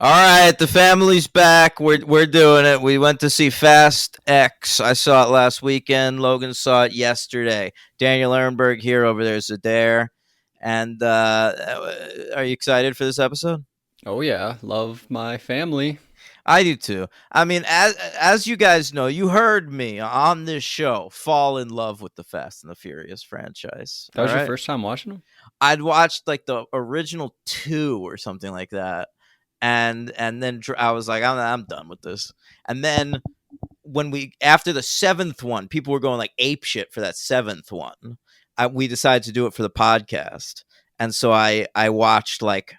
All right, the family's back. We're doing it. We went to see Fast X. I saw it last weekend. Logan saw it yesterday. Daniel Ehrenberg here. Over there is Adair. And are you excited for this episode? Oh yeah, love my family. I do too. I mean, as you guys know, you heard me on this show fall in love with the Fast and the Furious franchise. That All was your right, first time watching them? I'd watched like the original two or something like that, and then I was like, I'm done with this. And then when we after the seventh one, people were going like ape shit for that seventh one. We decided to do it for the podcast, and so I watched like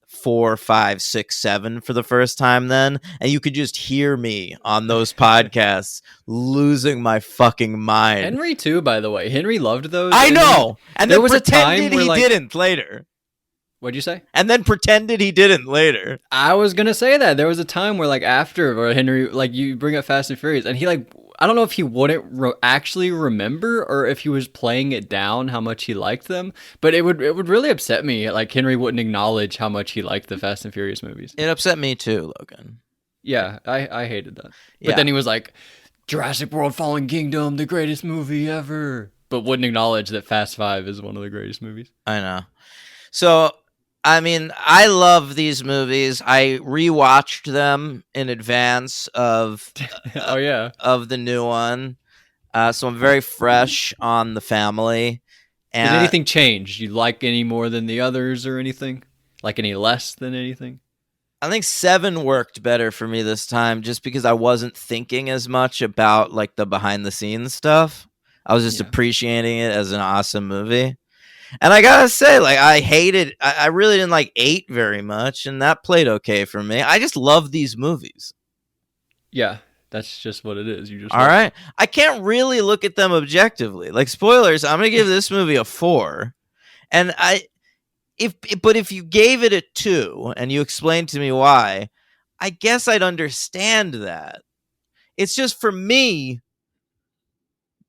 four, five, six, seven for the first time then, and you could just hear me on those podcasts losing my fucking mind. Henry too, by the way. Henry loved those. I know, and there then was a time pretended where, he like- didn't later, What'd you say? and then pretended he didn't later. I was gonna say that there was a time where, like, after where Henry, like, you bring up Fast and Furious, and he, like, I don't know if he wouldn't actually remember or if he was playing it down how much he liked them, but it would really upset me. Like, Henry wouldn't acknowledge how much he liked the Fast and Furious movies. It upset me too, Logan. Yeah, I hated that. But Yeah. then he was like, Jurassic World: Fallen Kingdom, the greatest movie ever, but wouldn't acknowledge that Fast 5 is one of the greatest movies. I know. So, I mean, I love these movies. I rewatched them in advance of Oh yeah. of the new one, so I'm very fresh on the family. Did And anything change? You like any more than the others or anything? Like any less than anything? I think seven worked better for me this time, just because I wasn't thinking as much about like the behind the scenes stuff. I was just Yeah. appreciating it as an awesome movie. And I gotta say, like, I really didn't like eight very much, and that played okay for me. I just love these movies. Yeah, that's just what it is. You just All right. I can't really look at them objectively. Like, spoilers, I'm gonna give this movie a 4. And if you gave it a 2 and you explained to me why, I guess I'd understand that. It's just, for me,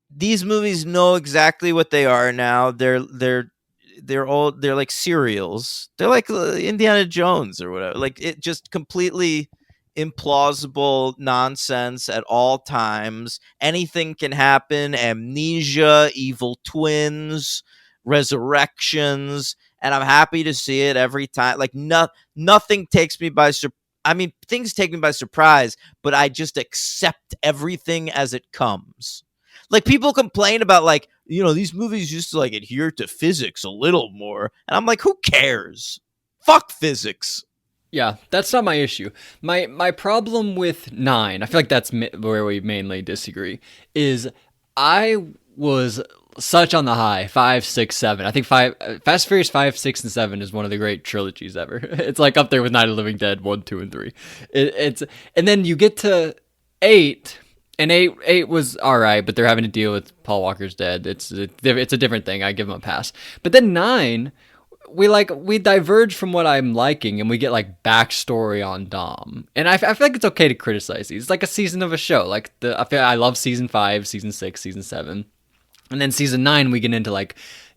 these movies know exactly what they are now. They're like serials. They're like Indiana Jones or whatever. Like, it just completely implausible nonsense at all times. Anything can happen. Amnesia, evil twins, resurrections, and I'm happy to see it every time. Like, nothing takes me by surprise. I mean, things take me by surprise, but I just accept everything as it comes. Like, people complain about, like, these movies used to like adhere to physics a little more, and I'm like, who cares? Fuck physics. Yeah, that's not my issue. My problem with 9, I feel like that's where we mainly disagree, is I was such on the high 5, 6, 7. I think Fast and Furious 5, 6, and 7 is one of the great trilogies ever. It's like up there with Night of the Living Dead 1, 2, and 3. And then you get to 8. And eight was all right, but they're having to deal with Paul Walker's dead. It's a different thing. I give them a pass. But then 9, we diverge from what I'm liking, and we get like backstory on Dom. And I feel like it's okay to criticize these. It's like a season of a show. Like I love season 5, season 6, season 7, and then season 9 we get into like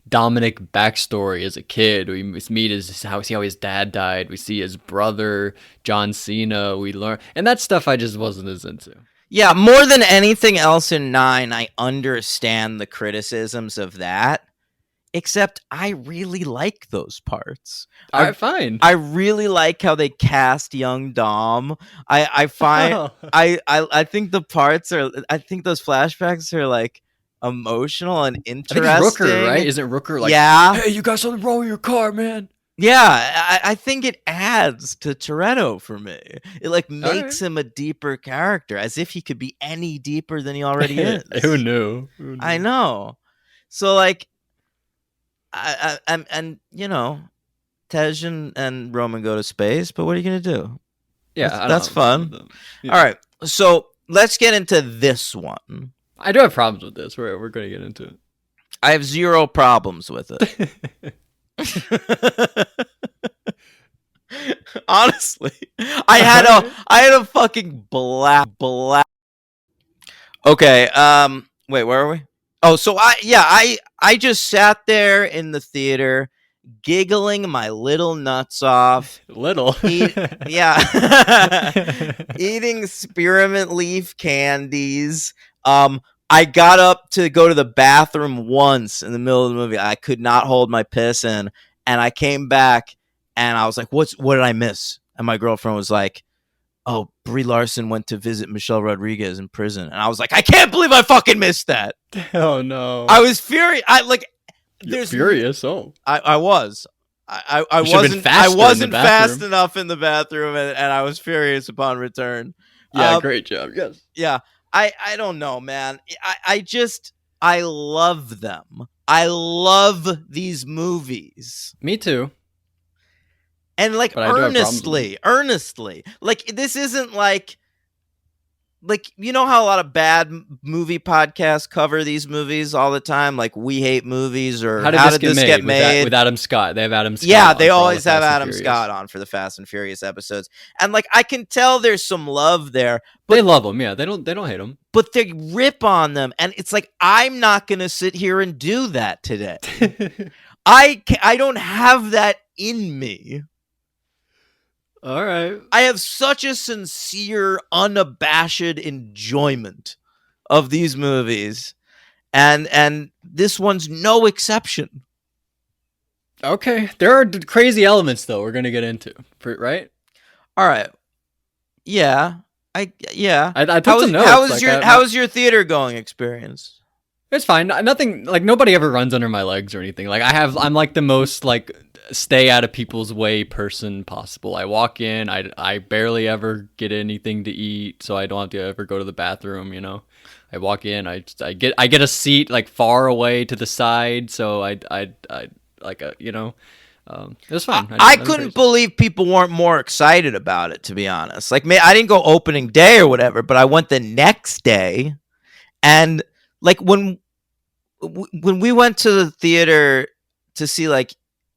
Dominic backstory as a kid. We meet see how his dad died. We see his brother John Cena. We learn, and that stuff I just wasn't as into. Yeah, more than anything else in 9, I understand the criticisms of that. Except I really like those parts. All right, fine. I really like how they cast young Dom. I find I think the parts are. I think those flashbacks are like emotional and interesting. I think it's Rooker, right? Isn't Rooker like, yeah? Hey, you got something wrong with your car, man? Yeah, I think it adds to Toretto for me. It like makes him a deeper character, as if he could be any deeper than he already is. Who knew? I know. So like, I'm Tej and Roman go to space, but what are you gonna do? Yeah, that's fun. Yeah. All right, so let's get into this one. I do have problems with this. We're going to get into it. I have zero problems with it. Honestly, I had a fucking black. Okay, wait, where are we? Oh, so I just sat there in the theater giggling my little nuts off. Little. Yeah. Eating spearmint leaf candies. I got up to go to the bathroom once in the middle of the movie. I could not hold my piss in, and I came back and I was like, what did I miss? And my girlfriend was like, oh, Brie Larson went to visit Michelle Rodriguez in prison. And I was like, I can't believe I fucking missed that. Oh no. I was furious. You're furious. Oh, I was. I wasn't fast enough in the bathroom, and I was furious upon return. Yeah, great job. Yes. Yeah. I don't know, man. I love them. I love these movies. Me too. And like earnestly. Like this isn't like you know how a lot of bad movie podcasts cover these movies all the time, like We Hate Movies or How Did This Get Made? With Adam Scott. They have Adam Scott. Yeah, they always have Adam Scott on for the Fast and Furious episodes. And like I can tell there's some love there. But they love them, yeah. They don't hate them. But they rip on them, and it's like I'm not going to sit here and do that today. I don't have that in me. All right. I have such a sincere, unabashed enjoyment of these movies, and this one's no exception. Okay, there are crazy elements though we're gonna get into, right? All right. Yeah. I took some notes. How was your theater going experience? It's fine. Nothing like nobody ever runs under my legs or anything. Like I'm like the most like stay out of people's way person possible. I walk in, I barely ever get anything to eat, so I don't have to ever go to the bathroom, you know. I walk in, I get a seat like far away to the side, so I like a, you know, it was fun. I couldn't believe people weren't more excited about it, to be honest. Like, I didn't go opening day or whatever, but I went the next day, and like when we went to the theater to see like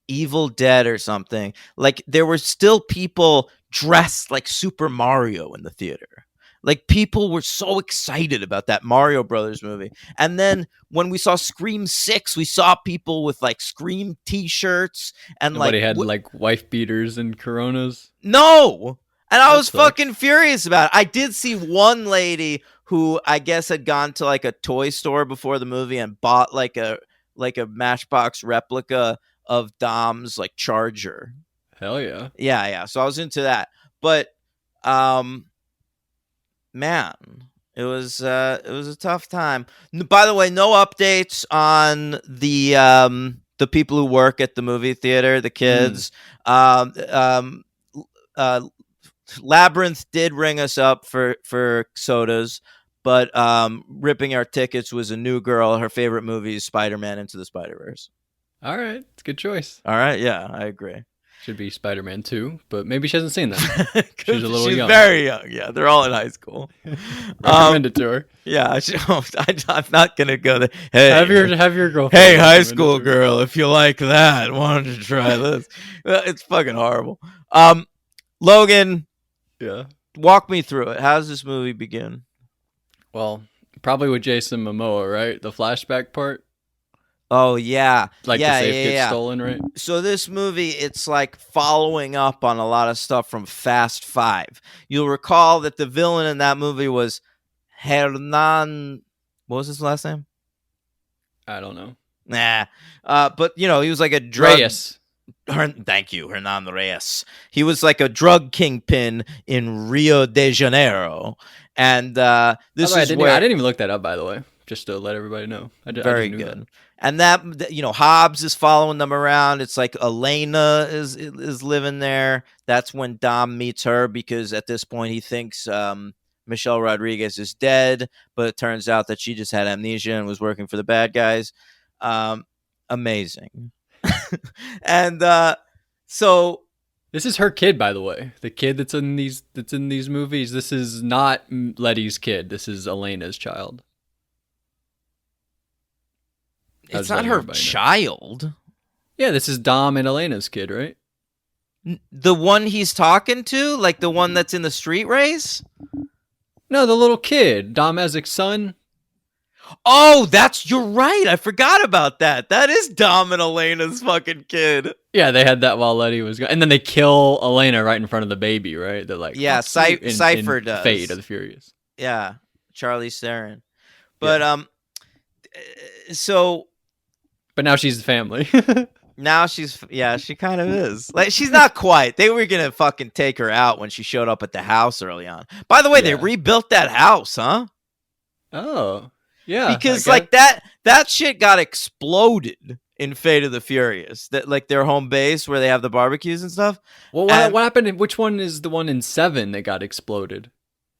Evil Dead or something, like there were still people dressed like Super Mario in the theater. Like people were so excited about that Mario Brothers movie. And then when we saw Scream 6, we saw people with like Scream t-shirts and nobody had like wife beaters and Coronas. No. And I was fucking furious about it. I did see one lady who I guess had gone to like a toy store before the movie and bought like a Matchbox replica of Dom's like Charger. Hell yeah. Yeah. So I was into that. But man, it was a tough time. By the way, no updates on the people who work at the movie theater, the kids. Labyrinth did ring us up for sodas, but ripping our tickets was a new girl. Her favorite movie is Spider-Man Into the Spider-Verse. All right, it's a good choice. All right, yeah, I agree. Should be Spider-Man 2, but maybe she hasn't seen that. She's a little young. She's very young. Yeah, they're all in high school. Recommend it to her. Yeah, I'm not gonna go there. Hey, have your girlfriend. Hey, high school girl, if you like that, why don't you try this? It's fucking horrible. Logan, yeah, walk me through it. How does this movie begin? Well, probably with Jason Momoa, right? The flashback part. Oh yeah, like the safe gets stolen, right? So this movie, it's like following up on a lot of stuff from Fast 5. You'll recall that the villain in that movie was Hernan. What was his last name? I don't know. Nah, but you know he was like a drug. Reyes. Thank you, Hernan Reyes. He was like a drug kingpin in Rio de Janeiro, and this is where I didn't even look that up, by the way, just to let everybody know. Very good. That. And that, you know, Hobbs is following them around. It's like Elena is living there. That's when Dom meets her because at this point he thinks Michelle Rodriguez is dead, but it turns out that she just had amnesia and was working for the bad guys. Amazing. And so this is her kid, by the way. The kid that's in these movies. This is not Letty's kid. This is Elena's child. It's not her child. Yeah, this is Dom and Elena's kid, right? The one he's talking to? Like the one that's in the street race? No, the little kid. Dom Ezek's son. Oh, you're right. I forgot about that. That is Dom and Elena's fucking kid. Yeah, they had that while Letty was gone. And then they kill Elena right in front of the baby, right? They're like, Yeah, "Fuck you," Cypher in does. Fate of the Furious. Yeah, Charlie Theron. But so But now she's the family. now she kind of is. Like, she's not quite. They were gonna fucking take her out when she showed up at the house early on. By the way, they rebuilt that house, huh? Oh, yeah. Because like that shit got exploded in Fate of the Furious. That, like, their home base where they have the barbecues and stuff. Well, what happened? Which one is the one in 7 that got exploded?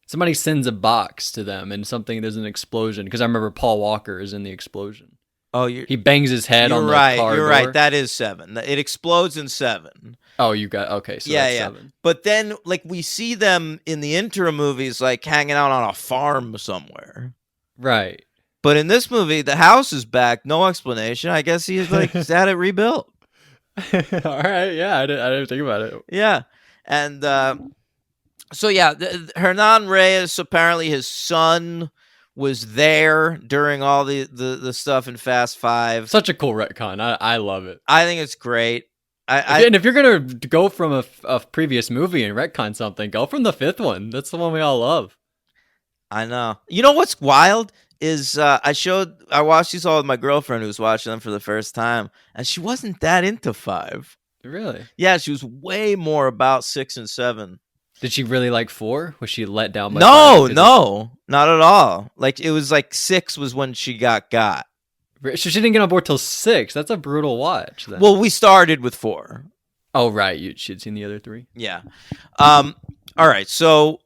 Somebody sends a box to them and there's an explosion. Because I remember Paul Walker is in the explosion. Oh, he bangs his head on the car You're door. right. That is 7. It explodes in 7. Oh, you got okay. So that's 7. But then, like, we see them in the interim movies, like, hanging out on a farm somewhere. Right. But in this movie, the house is back. No explanation. I guess he's had it rebuilt. All right. Yeah, I didn't think about it. Yeah, and so yeah, Hernan Reyes, apparently his son was there during all the stuff in Fast 5. Such a cool retcon. I love it. I think it's great. And if you're gonna go from a previous movie and retcon something, go from the 5th one. That's the one we all love. I know. You know what's wild is I watched these all with my girlfriend who was watching them for the first time, and she wasn't that into 5. Really? Yeah, she was way more about 6 and 7. Did she really like 4? Was she let down by No, not at all. Like, it was like 6 was when she got. So she didn't get on board till 6. That's a brutal watch. Then. Well, we started with 4. Oh, right. She'd seen the other 3. Yeah. All right. So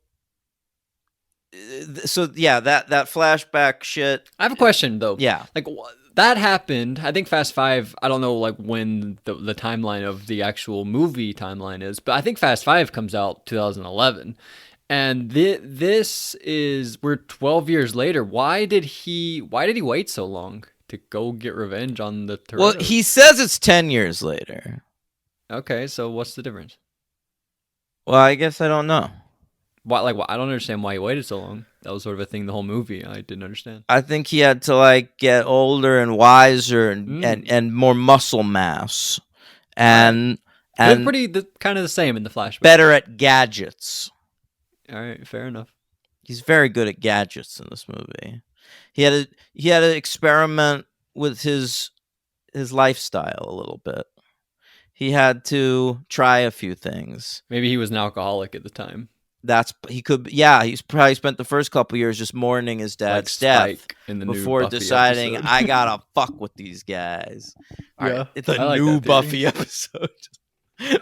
yeah, that flashback shit. I have a question though. Yeah. Like that happened. I think Fast 5. I don't know like when the timeline of the actual movie timeline is, but I think Fast 5 comes out 2011, and we're 12 years later. Why did he wait so long to go get revenge on the Toretto? Well, he says it's 10 years later. Okay, so what's the difference? Well, I guess I don't know. Why? I don't understand why he waited so long. That was sort of a thing the whole movie. I didn't understand. I think he had to like get older and wiser and more muscle mass, and they're pretty kind of the same in the flashback. Better at gadgets. All right, fair enough. He's very good at gadgets in this movie. He had to experiment with his lifestyle a little bit. He had to try a few things. Maybe he was an alcoholic at the time. He's probably spent the first couple years just mourning his dad's death before deciding I gotta fuck with these guys. All right, it's a new Buffy episode.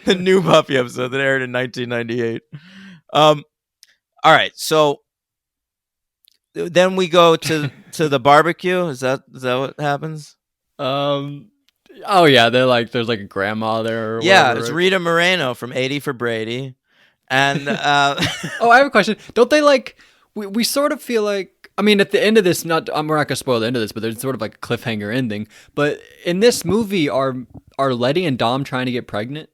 The new Buffy episode that aired in 1998. All right, so then we go to the barbecue. Is that what happens? Oh yeah, there's like a grandma there. Whatever, it's Rita Moreno from 80 for Brady. And oh, I have a question. Don't they like we sort of feel like, I mean, at the end of this, we're not gonna spoil the end of this, but there's sort of like a cliffhanger ending. But in this movie, are Letty and Dom trying to get pregnant?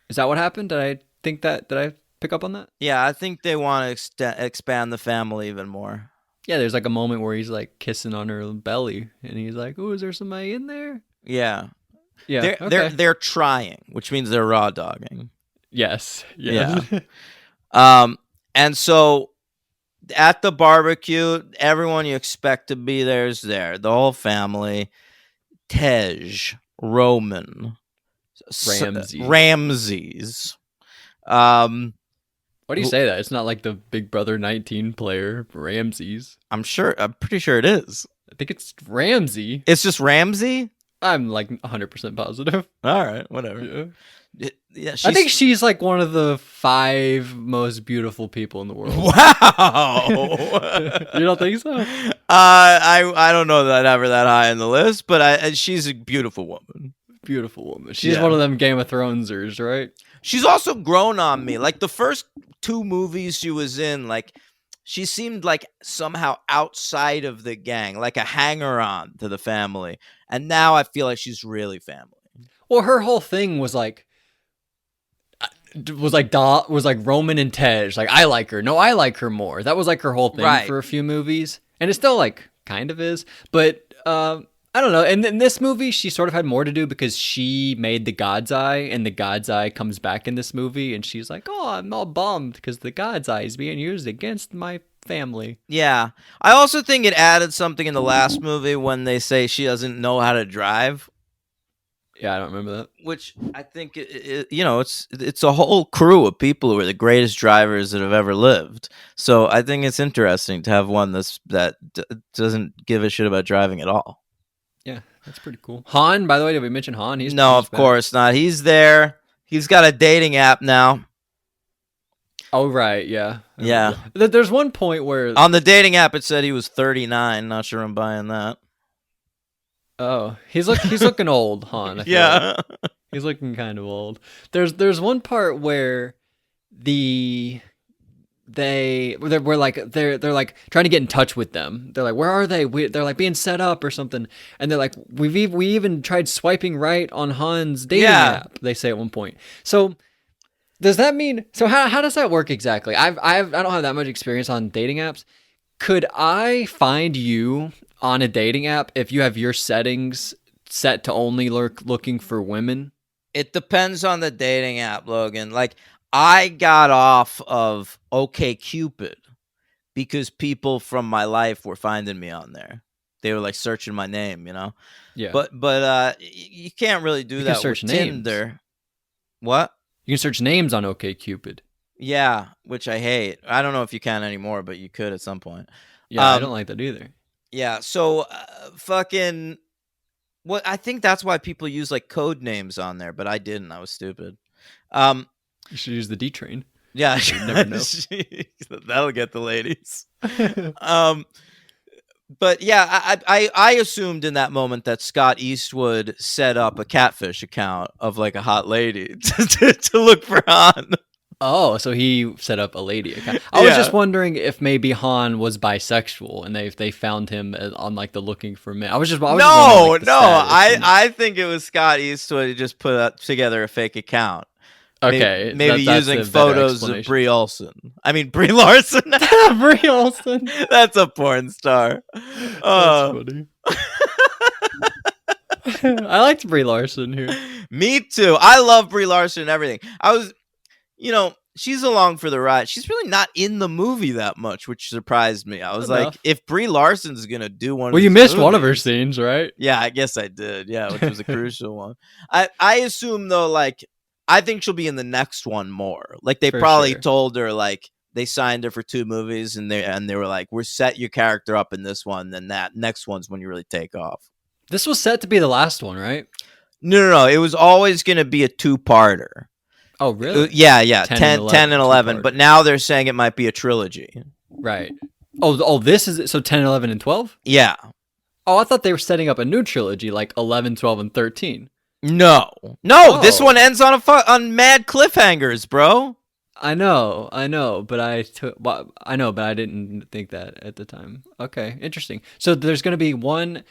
Is that what happened? Did I pick up on that? Yeah, I think they want to expand the family even more. Yeah, there's like a moment where he's like kissing on her belly, and he's like, "Oh, is there somebody in there?" Yeah, they're trying, which means they're raw dogging. Yes. Yeah. And so at the barbecue, everyone you expect to be there is there. The whole family. Tej, Roman, Ramses. Why do you say that? It's not like the Big Brother 19 player, Ramses. I'm pretty sure it is. I think it's Ramsey. It's just Ramsey? I'm like 100% positive. All right, whatever. Yeah, I think she's like one of the 5 most beautiful people in the world. Wow. You don't think so? I don't know that I'd have her that high on the list, but she's a beautiful woman. Beautiful woman. She's one of them Game of Thronesers, right? She's also grown on me. Like the first 2 movies she was in, like she seemed like somehow outside of the gang, like a hanger-on to the family. And now I feel like she's really family. Well, her whole thing was like Roman and Tej. Like, I like her. No, I like her more. That was like her whole thing for a few movies. And it's still like kind of is. But I don't know. And in this movie, she sort of had more to do because she made the God's Eye, and the God's Eye comes back in this movie, and she's like, "Oh, I'm all bummed because the God's Eye is being used against my family." Yeah. I also think it added something in the last movie when they say she doesn't know how to drive, Yeah, I don't remember that. which I think it's a whole crew of people who are the greatest drivers that have ever lived. So I think it's interesting to have one that doesn't give a shit about driving at all. Yeah, that's pretty cool. Han, by the way, did we mention Han? No, he's of back. course not. He's there. He's got a dating app now. Oh, right, yeah. I Yeah. remember that. There's one point where On the dating app, it said he was 39. Not sure I'm buying that. he's looking old, Han. I feel like. Yeah. He's looking kind of old. There's one part where they're like trying to get in touch with them. They're like, where are they? They're like being set up or something, and they're like, we even tried swiping right on Han's dating app. They say at one point. So does that mean? So how does that work exactly? I don't have that much experience on dating apps. Could I find you on a dating app if you have your settings set to only looking for women? It depends on the dating app, Logan. Like, I got off of OkCupid because people from my life were finding me on there. They were like searching my name, Yeah. But you can't really do You can that search with names. Tinder. What? You can search names on OkCupid. Yeah, which I hate. I don't know if you can anymore, but you could at some point. Yeah, I don't like that either. Yeah, so fucking what I think that's why people use like code names on there, but I didn't. I was stupid. You should use the D train. Yeah, You'd never know. that'll get the ladies. But yeah, I assumed in that moment that Scott Eastwood set up a catfish account of like a hot lady to look for Han. Oh, so he set up a lady account. I was Yeah. just wondering if maybe Han was bisexual and they found him on like the looking for men. I was just wondering, like, the status and- I think it was Scott Eastwood who just put together a fake account. okay, Maybe that's using a better photos of explanation. Brie Olsen. I mean Brie Larson. Brie Olsen. That's a porn star. That's Oh, funny. I liked Brie Larson here. me too. I love Brie Larson and everything. She's along for the ride. She's really not in the movie that much, which surprised me. I was Enough. like, if Brie Larson's gonna do one, Well, of you these missed one of her movies- scenes, right? Yeah, I guess I did. Yeah, which was a crucial one. I assume though, like, I think she'll be in the next one more. Like they For probably sure. told her, like they signed her for 2 movies, and they were like, we're set your character up in this one, then that next one's when you really take off. This was set to be the last one, right? No. It was always gonna be a 2-parter. Oh, really? Yeah, 10 and 10 and 11. 2-parter. But now they're saying it might be a trilogy. Right. Oh, this is so 10, 11, and 12? Yeah. Oh, I thought they were setting up a new trilogy like 11, 12, and 13. No. This Oh. one ends on on mad cliffhangers, bro. I know, but I didn't think that at the time. Okay, interesting. So there's going to be one.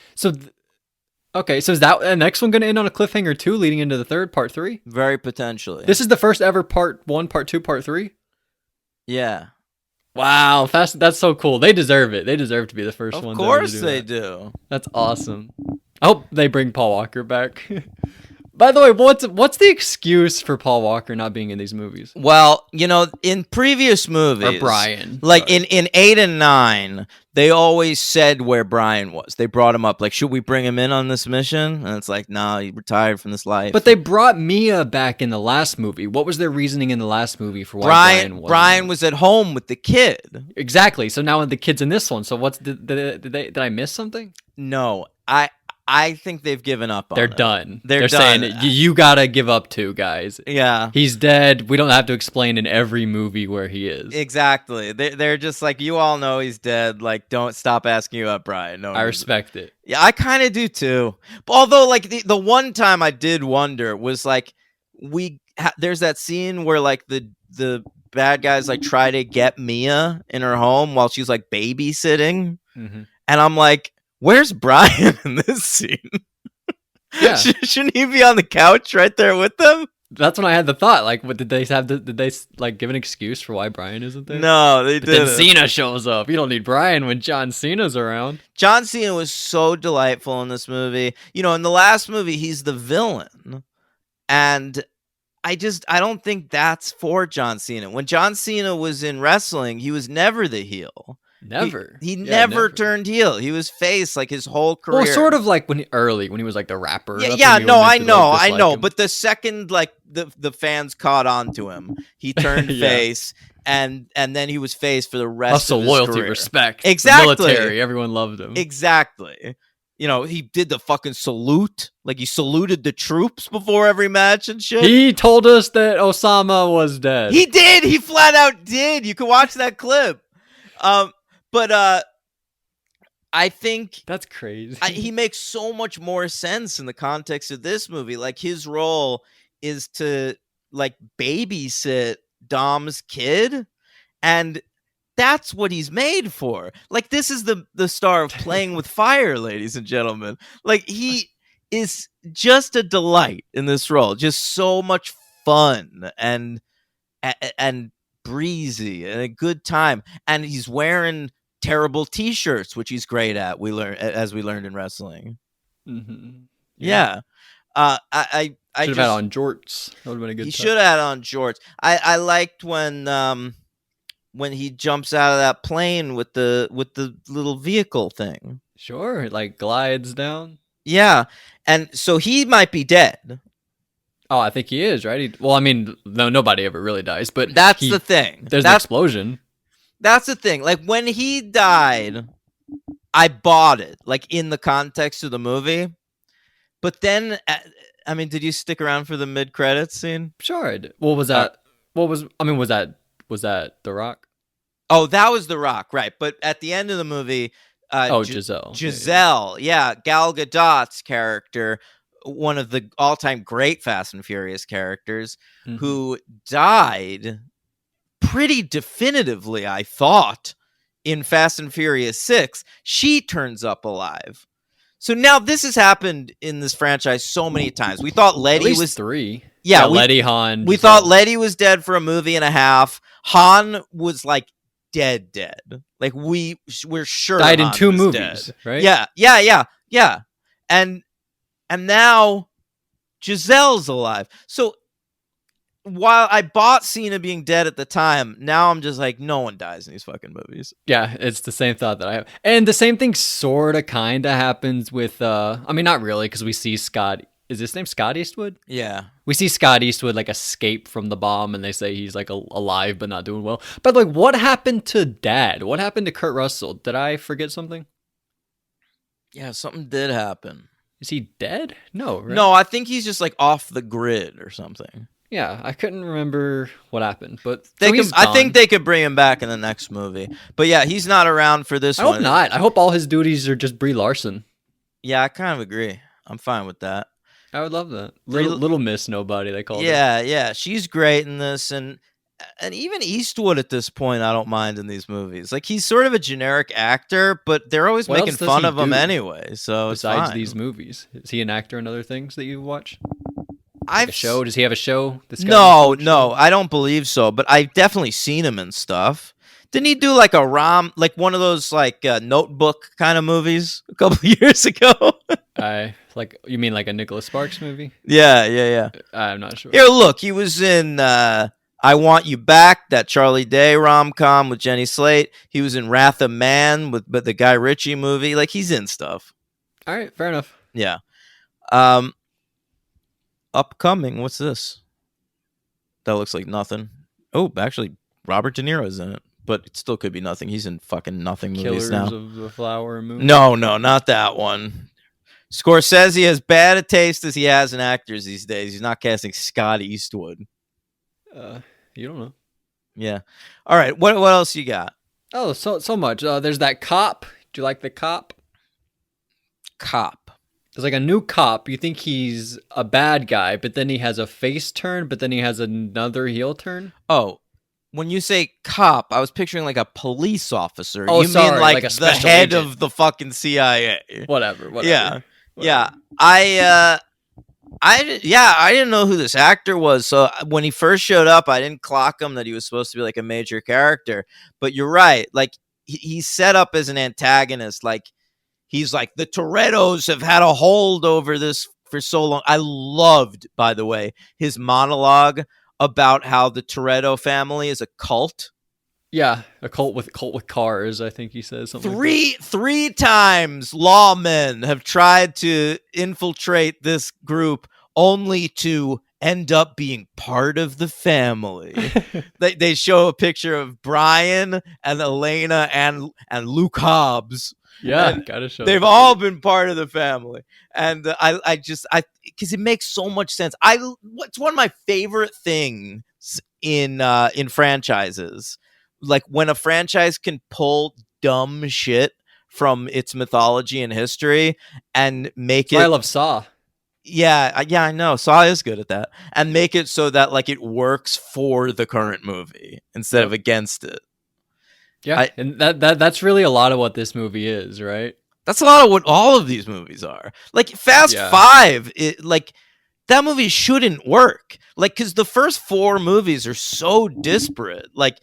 Okay, so is that the next one going to end on a cliffhanger too, leading into the third part 3? Very potentially. This is the first ever part 1, part 2, part 3. Yeah. Wow, that's so cool. They deserve it. They deserve to be the first Of ones. course ever to they do that. do. That's awesome. I hope they bring Paul Walker back. By the way, what's the excuse for Paul Walker not being in these movies? Well, in previous movies, Or Brian. like Sorry. in 8 and 9, they always said where Brian was. They brought him up, like, should we bring him in on this mission? And it's like, no, he retired from this life. But they brought Mia back in the last movie. What was their reasoning in the last movie for why Brian wasn't Brian in it? was at home with the kid. Exactly. So now the kid's in this one. So did I miss something? No, I think they've given up on They're it. done. They're saying done. you gotta give up too, guys. Yeah. He's dead. We don't have to explain in every movie where he is. Exactly. They're just like, you all know he's dead. Like, don't stop asking about Brian. No, I respect it. Yeah, I kind of do too. Although, like, the one time I did wonder was like, there's that scene where like the bad guys like try to get Mia in her home while she's like babysitting, Mm-hmm. and I'm like, where's Brian in this scene? Yeah. Shouldn't he be on the couch right there with them? That's when I had the thought. Like, what did they have? Did they like give an excuse for why Brian isn't there? No, they But then didn't. Cena shows up. You don't need Brian when John Cena's around. John Cena was so delightful in this movie. You know, in the last movie, he's the villain. And I don't think that's for John Cena. When John Cena was in wrestling, he was never the heel. Never. He Yeah, never turned heel. He was face like his whole career. Well, sort of like when he was like the rapper. Yeah, That's yeah, when you no, were meant I to, know, like, I dislike know. him. But the second like the fans caught on to him, he turned Yeah. face, and then he was face for the rest Hustle, of his loyalty, career. respect. The Exactly. military. Everyone loved him. Exactly. You know, he did the fucking salute. Like, he saluted the troops before every match and shit. He told us that Osama was dead. He did. He flat out did. You can watch that clip. But I think That's crazy. he makes so much more sense in the context of this movie. Like, his role is to like babysit Dom's kid, and that's what he's made for. Like, this is the star of Playing with Fire, ladies and gentlemen. Like, he is just a delight in this role. Just so much fun and breezy and a good time. And he's wearing terrible t-shirts, which he's great at. We learned in wrestling. Mm-hmm. Yeah. I should have just had on jorts. That would have been a good. he touch. should have had on shorts. I liked when he jumps out of that plane with the little vehicle thing. Sure, it, like glides down. Yeah. And so he might be dead. Oh, I think he is, right? Well, I mean, no, nobody ever really dies, but That's the thing. There's an explosion. That's the thing. Like, when he died, I bought it, like, in the context of the movie. But then, I mean, did you stick around for the mid-credits scene? Sure. I did. What was that? Was that The Rock? Oh, that was The Rock, right. But at the end of the movie... Giselle. Giselle, yeah. Gal Gadot's character, one of the all-time great Fast and Furious characters, Mm-hmm. who died pretty definitively, I thought, in Fast and Furious 6. She turns up alive. So now this has happened in this franchise so many times. We thought Letty At least was 3. Yeah, Letty, Han. We Giselle. thought Letty was dead for a movie and a half. Han was like dead. Like, we're sure died in Han 2 was movies, dead. right? Yeah. And now Giselle's alive. So while I bought Cena being dead at the time, now I'm just like, no one dies in these fucking movies. Yeah, it's the same thought that I have. And the same thing sort of kind of happens with, I mean, not really, because we see Scott. Is his name Scott Eastwood? Yeah. We see Scott Eastwood like escape from the bomb, and they say he's like alive but not doing well. But like, what happened to Dad? What happened to Kurt Russell? Did I forget something? Yeah, something did happen. Is he dead? No, right? No, I think he's just like off the grid or something. Yeah, I couldn't remember what happened, but They so could, he's I think gone. they could bring him back in the next movie. But yeah, he's not around for this I one. hope not. I hope all his duties are just Brie Larson. Yeah, I kind of agree. I'm fine with that. I would love that. Brie- Little Miss Nobody, they call her. Yeah, she's great in this, and even Eastwood at this point, I don't mind in these movies. Like, he's sort of a generic actor, but they're always What making else does fun he of him do anyway. So it's Besides fine. these movies, is he an actor in other things that you watch? I've A show? Does he have a show? This guy No, does a no, show? I don't believe so. But I've definitely seen him in stuff. Didn't he do like like one of those like Notebook kind of movies a couple years ago? You mean like a Nicholas Sparks movie? Yeah. I'm not sure. Here, look, he was in I Want You Back, that Charlie Day rom-com with Jenny Slate. He was in Wrath of Man with the Guy Ritchie movie. Like, he's in stuff. All right, fair enough. Yeah. Upcoming, what's this? That looks like nothing. Oh, actually, Robert De Niro's in it, but it still could be nothing. He's in fucking nothing movies Killers now. of the Flower Moon. No, not that one. Scorsese, as bad a taste as he has in actors these days, he's not casting Scott Eastwood. You don't know. Yeah. All right. What else you got? Oh, so much. There's that cop. Do you like the cop? Cop. There's like a new cop. You think he's a bad guy, but then he has a face turn, but then he has another heel turn. Oh, when you say cop, I was picturing like a police officer. Oh, you sorry, mean like like a the special head agent. of the fucking CIA? Whatever. Yeah. I I didn't know who this actor was. So when he first showed up, I didn't clock him that he was supposed to be like a major character. But you're right. Like he's set up as an antagonist. Like he's like the Torettos have had a hold over this for so long. I loved, by the way, his monologue about how the Toretto family is a cult. Yeah, a cult with cars. I think he says something. Like Three times lawmen have tried to infiltrate this group only to end up being part of the family. that. They show a picture of Brian and Elena and Luke Hobbs. Yeah, And gotta show. they've all been part of the family, and I because it makes so much sense. What's one of my favorite things in franchises, like when a franchise can pull dumb shit from its mythology and history and make it. I love Saw. Yeah, I know. Saw is good at that, and make it so that like it works for the current movie instead of against it. Yeah, and that's really a lot of what this movie is, right? That's a lot of what all of these movies are. Like Fast Five, like that movie shouldn't work. Like because the first four movies are so disparate. Like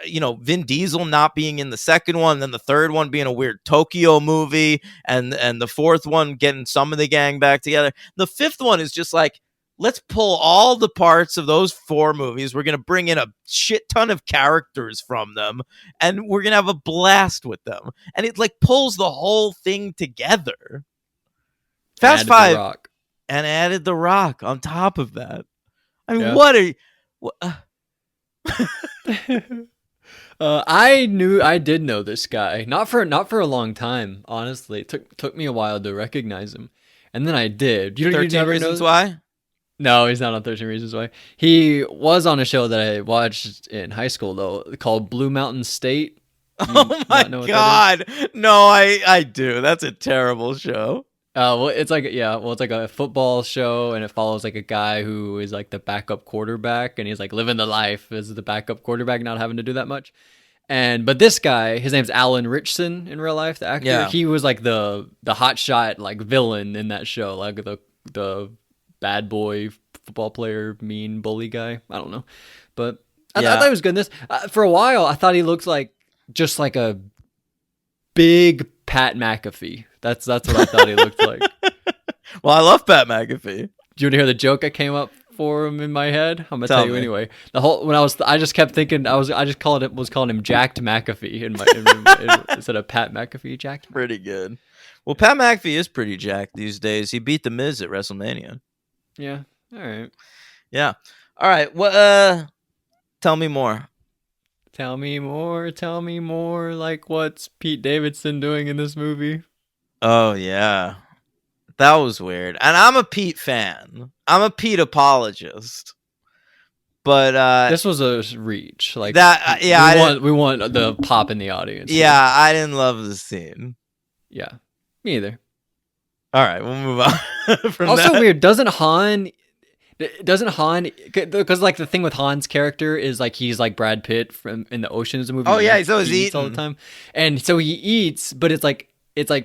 Vin Diesel not being in the second one, then the third one being a weird Tokyo movie, and the fourth one getting some of the gang back together. The fifth one is just like, let's pull all the parts of those four movies. We're going to bring in a shit ton of characters from them, and we're going to have a blast with them. And it like pulls the whole thing together. Fast Five and added The Rock on top of that. I mean, what are you... I did know this guy. Not for a long time, honestly. It took me a while to recognize him. And then I did. You 13 Reasons Why? No, he's not on 13 Reasons Why. He was on a show that I watched in high school, though, called Blue Mountain State. Oh my God. No, I do. That's a terrible show. Well, it's like a football show, and it follows like a guy who is like the backup quarterback, and he's like living the life as the backup quarterback, not having to do that much. But this guy, his name's Alan Ritchson in real life, the actor. Yeah. He was like the hotshot like villain in that show, like the bad boy football player, mean bully guy. I don't know, but I thought he was good in this. For a while, I thought he looked like just like a big Pat McAfee. That's what I thought he looked like. Well, I love Pat McAfee. Do you want to hear the joke I came up for him in my head? I'm gonna tell you anyway. I just kept thinking I just calling him Jacked McAfee instead of Pat McAfee. Jacked. Pretty good. Well, Pat McAfee is pretty jacked these days. He beat The Miz at WrestleMania. Yeah. All right. Yeah. All right. Well, tell me more. Tell me more. Like, what's Pete Davidson doing in this movie? Oh, yeah. That was weird. And I'm a Pete fan. I'm a Pete apologist. But this was a reach. Like that. We want the pop in the audience. Yeah, I didn't love the scene. Yeah, me either. All right, we'll move on. From also that. Weird. Doesn't Han? Because like the thing with Han's character is like he's like Brad Pitt from in the Ocean's movie. Oh yeah, he's always eating all the time, and so he eats, but it's like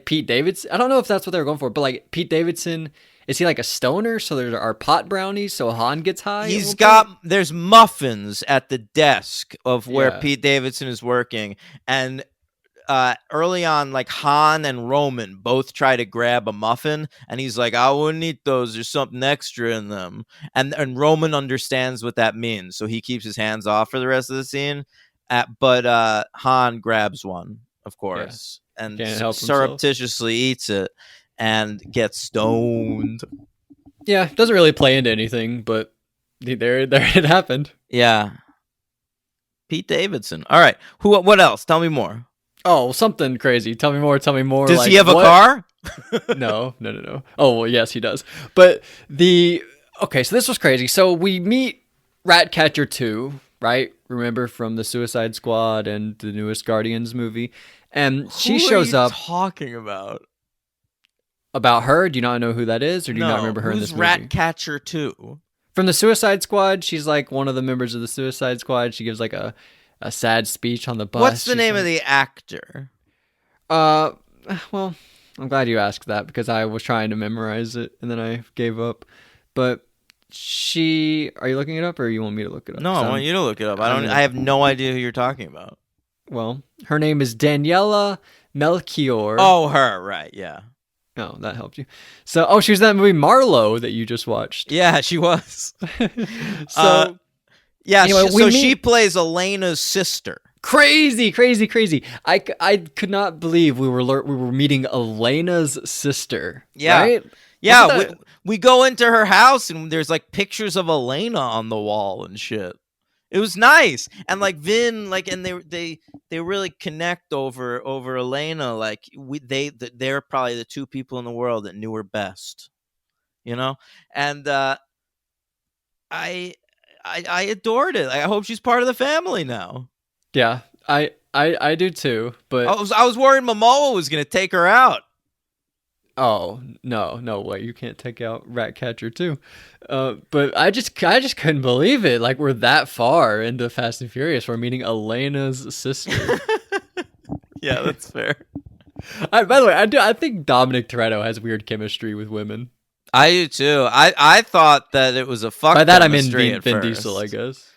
Pete Davidson. I don't know if that's what they were going for, but like Pete Davidson, is he like a stoner? So there are pot brownies, so Han gets high. There's muffins at the desk of where Pete Davidson is working, and early on, like Han and Roman both try to grab a muffin, and he's like, I wouldn't eat those, there's something extra in them. And Roman understands what that means, so he keeps his hands off for the rest of the scene. But Han grabs one, of course, and surreptitiously eats it and gets stoned. Yeah, doesn't really play into anything, but there it happened. Yeah. Pete Davidson. All right. What else? Tell me more. Oh, something crazy. Tell me more. Does he have a car? No. Oh, well, yes, he does. But okay, so this was crazy. So we meet Ratcatcher 2, right? Remember from the Suicide Squad and the newest Guardians movie. And she shows up. Talking about her? Do you not know who that is? Or do you not remember her in this movie? Ratcatcher 2? From the Suicide Squad. She's like one of the members of the Suicide Squad. She gives like a sad speech on the bus. What's the name of the actor? Well, I'm glad you asked that because I was trying to memorize it and then I gave up. but are you looking it up or you want me to look it up? No, 'Cause I want you to look it up. I'm gonna- I have no idea who you're talking about. Well, her name is Daniela Melchior. Oh, her, right? Yeah, Oh, that helped you. So, she was in that movie Marlowe that you just watched. yeah, she was. So, Yeah, Anyway, she plays Elena's sister. crazy, crazy, crazy. I could not believe we were meeting Elena's sister. Yeah. Right? Yeah, Wasn't that- we go into her house and there's like pictures of Elena on the wall and shit. It was nice, and like Vin, like, and they really connect over Elena. Like they're probably the two people in the world that knew her best, you know. And I adored it. I hope she's part of the family now. Yeah, I do too. But I was worried Momoa was gonna take her out. oh no way, you can't take out Ratcatcher too. But I just couldn't believe it. Like, we're that far into Fast and Furious. We're meeting Elena's sister. Yeah, that's fair. By the way, I think Dominic Toretto has weird chemistry with women. I do too. I thought that it was a fuck. By that I mean chemistry Vin, at Vin first. Diesel, I guess.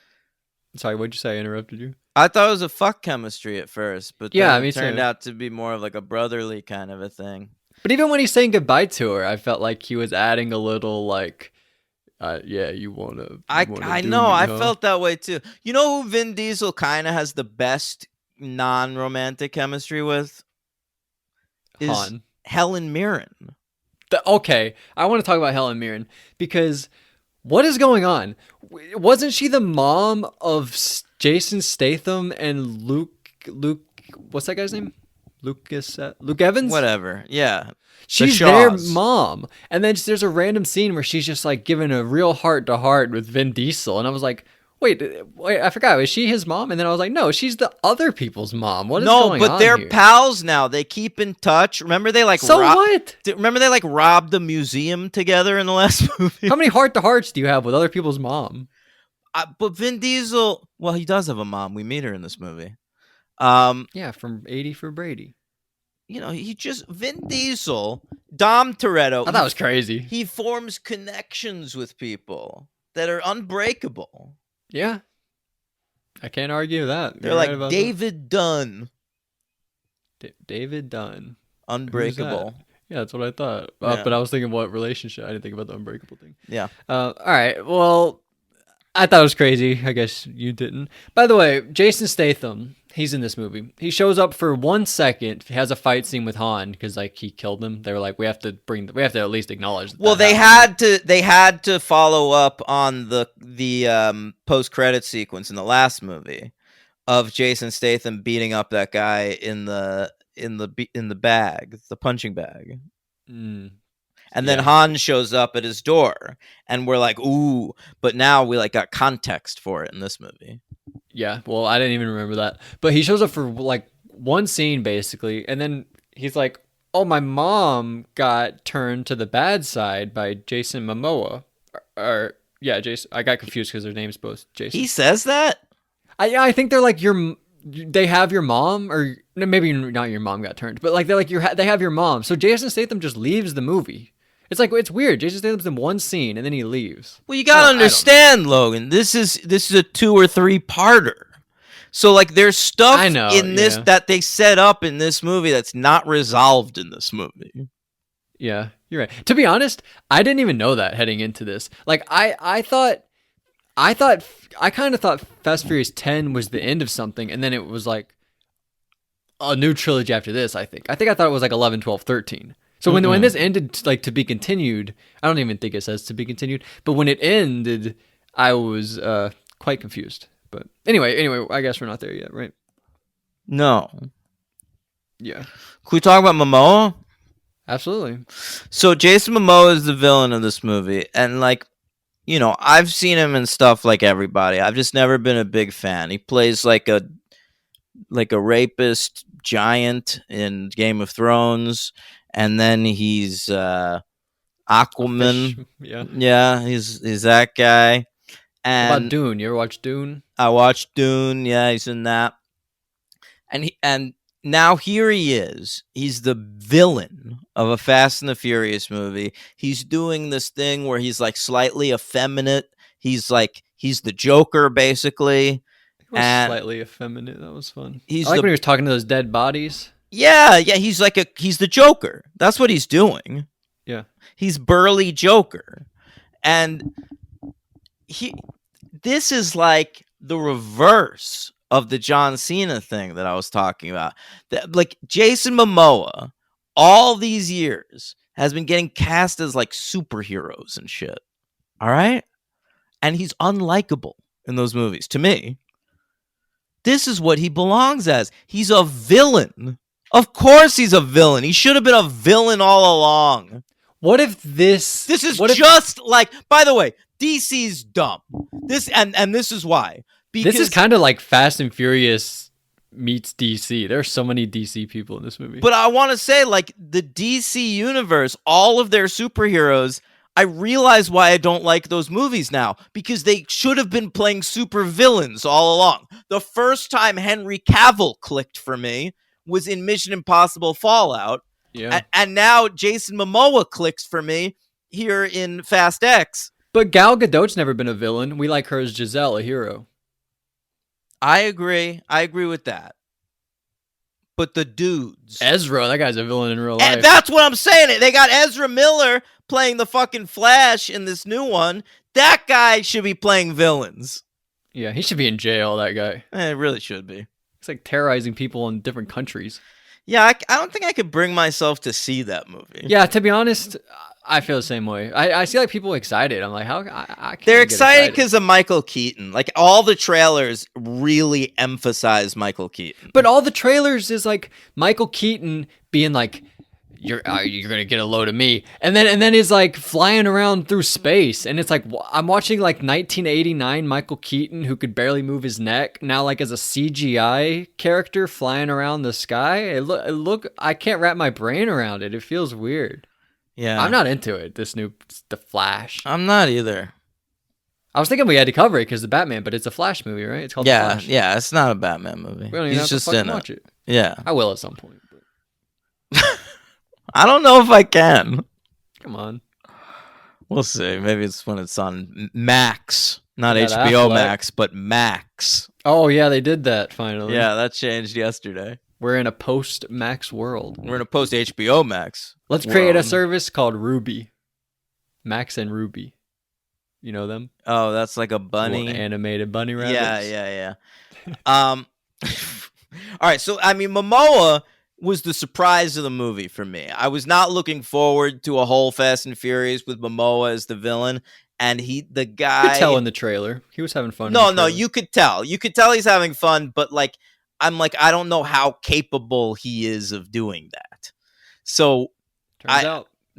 Sorry, what'd you say? I interrupted you. I thought it was a fuck chemistry at first, but Yeah, then me it turned too. out to be more of like a brotherly kind of a thing. But even when he's saying goodbye to her, I felt like he was adding a little like, yeah, you wanna. I do know. me, I huh? felt that way too. You know who Vin Diesel kind of has the best non-romantic chemistry with? Is Han. Helen Mirren. Okay, I want to talk about Helen Mirren because what is going on? Wasn't she the mom of Jason Statham and Luke? What's that guy's name? Luke Evans? Whatever. Yeah. She's their Shaws. mom. And then there's a random scene where she's just like giving a real heart to heart with Vin Diesel. And I was like, wait, I forgot. Is she his mom? And then I was like, no, she's the other people's mom. What is going on? No, but they're here? pals now. They keep in touch. Remember they like So what? Remember they like robbed a museum together in the last movie? How many heart to hearts do you have with other people's mom? But Vin Diesel, well, he does have a mom. We meet her in this movie. Yeah, from 80 for Brady. You know, Vin Diesel, Dom Toretto. I thought it was crazy. He forms connections with people that are unbreakable. Yeah. I can't argue that. They're You're like right about David Dunn, that. David Dunn. unbreakable. Yeah, that's what I thought. Yeah. But I was thinking what relationship. I didn't think about the unbreakable thing. Yeah. All right. Well, I thought it was crazy. I guess you didn't. By the way, Jason Statham, he's in this movie. He shows up for 1 second. He has a fight scene with Han because like he killed him. They were like, we have to at least acknowledge. Well, they had to follow up on the post credit sequence in the last movie of Jason Statham beating up that guy in the bag, the punching bag. And then Yeah. Han shows up at his door, and we're like, "Ooh!" But now we like got context for it in this movie. Yeah, well, I didn't even remember that. But he shows up for like one scene basically, and then he's like, "Oh, my mom got turned to the bad side by Jason Momoa." Or yeah, Jason. I got confused because their names both Jason. He says that. I think they're like they have your mom, or no, maybe not your mom got turned, but like they're like they have your mom. So Jason Statham just leaves the movie. It's like it's weird. Jason Statham's in one scene and then he leaves. Well, you gotta I don't understand, Logan. This is a 2 or 3 parter. So like, there's stuff I know, in this yeah. that they set up in this movie that's not resolved in this movie. Yeah, you're right. To be honest, I didn't even know that heading into this. Like I kind of thought Fast and Furious 10 was the end of something, and then it was like a new trilogy after this. I thought it was like 11, 12, 13. So when this ended, like, to be continued, I don't even think it says to be continued, but when it ended, I was quite confused. But anyway, I guess we're not there yet, right? No. Yeah, Can we talk about Momoa? absolutely. So Jason Momoa is the villain of this movie, and like, you know, I've seen him in stuff like everybody. I've just never been a big fan. He plays like a rapist giant in Game of Thrones, and then he's Aquaman. Fish, yeah. Yeah, he's that guy. What And about Dune? You ever watch Dune? I watched Dune. Yeah, he's in that. And now here he is. He's the villain of a Fast and the Furious movie. He's doing this thing where he's like slightly effeminate. He's the Joker basically. It was And slightly effeminate. That was fun. he's I like the when he was talking to those dead bodies. yeah, he's the Joker. That's what he's doing. Yeah. He's burly Joker. And this is like the reverse of the John Cena thing that I was talking about. Like Jason Momoa, all these years has been getting cast as like superheroes and shit. All right? And he's unlikable in those movies to me. This is what he belongs as. He's a villain. Of course he's a villain. He should have been a villain all along. What if this This is what if- just like, by the way, DC's dumb. This is why. Because this is kind of like Fast and Furious meets DC. There are so many DC people in this movie. But I want to say, like, the DC universe, all of their superheroes, I realize why I don't like those movies now. Because they should have been playing super villains all along. The first time Henry Cavill clicked for me was in Mission Impossible Fallout. yeah. And now Jason Momoa clicks for me here in Fast X. But Gal Gadot's never been a villain. We like her as Giselle, a hero. I agree. I agree with that. But the dudes. Ezra, that guy's a villain in real life. And that's what I'm saying. They got Ezra Miller playing the fucking Flash in this new one. That guy should be playing villains. Yeah, he should be in jail, that guy. It really should be. He's like terrorizing people in different countries. Yeah, I don't think I could bring myself to see that movie. Yeah, to be honest, I feel the same way. I see like people excited. I'm like, how? I can't They're get excited because of Michael Keaton. Like, all the trailers really emphasize Michael Keaton. But all the trailers is like Michael Keaton being like, "You're gonna get a load of me," and then is like flying around through space, and it's like I'm watching like 1989 Michael Keaton who could barely move his neck now like as a CGI character flying around the sky. Look, I can't wrap my brain around it. It feels weird. Yeah. I'm not into it. The Flash. I'm not either. I was thinking we had to cover it because the Batman, but it's a Flash movie, right? It's called The Yeah, Flash. yeah, it's not a Batman movie. We don't even He's have just to fucking in watch it. it. Yeah. I will at some point. But I don't know if I can. come on. We'll see. Maybe it's when it's on Max. Not That HBO Affleck. Max, but Max. Oh yeah, they did that finally. Yeah, that changed yesterday. We're in a post-Max world. We're in a post HBO Max. Let's create a world. service called Ruby. Max and Ruby. You know them? Oh, that's like a bunny. Little animated bunny rabbits. Yeah. All right, so I mean, Momoa was the surprise of the movie for me. I was not looking forward to a whole Fast and Furious with Momoa as the villain, and the You guy. could tell in the trailer. He was having fun. in No, the trailer. you could tell. You could tell he's having fun, but like, I'm like, I don't know how capable he is of doing that. So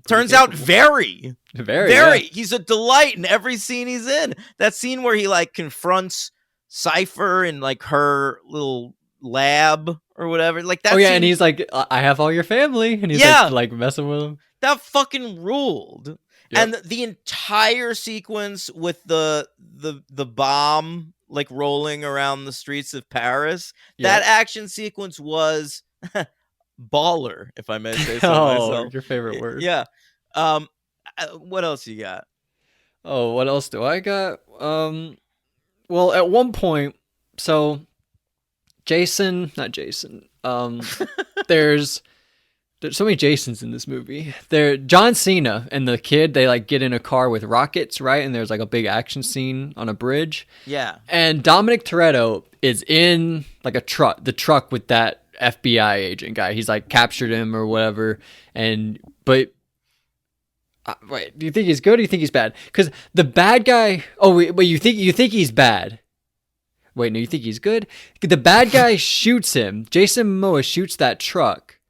Turns out very. very. Very. Yeah. He's a delight in every scene he's in. That scene where he like confronts Cypher in like her little lab or whatever. Like that. Oh yeah, scene, and he's like, I have all your family, and he's Yeah. like messing with him. that fucking ruled. Yep. And the entire sequence with the bomb like rolling around the streets of Paris, that action sequence was baller, if I may say so Oh, myself. your favorite word. Yeah. What else you got? Oh, what else do I got? Well, at one point, so not Jason. There's so many Jasons in this movie. John Cena and the kid, they like get in a car with rockets, right? And there's like a big action scene on a bridge. Yeah. And Dominic Toretto is in like the truck with that FBI agent guy. He's like captured him or whatever. But wait, do you think he's good or do you think he's bad? Because the bad guy. Oh wait, you think he's bad? Wait, no, you think he's good? The bad guy shoots him. Jason Momoa shoots that truck,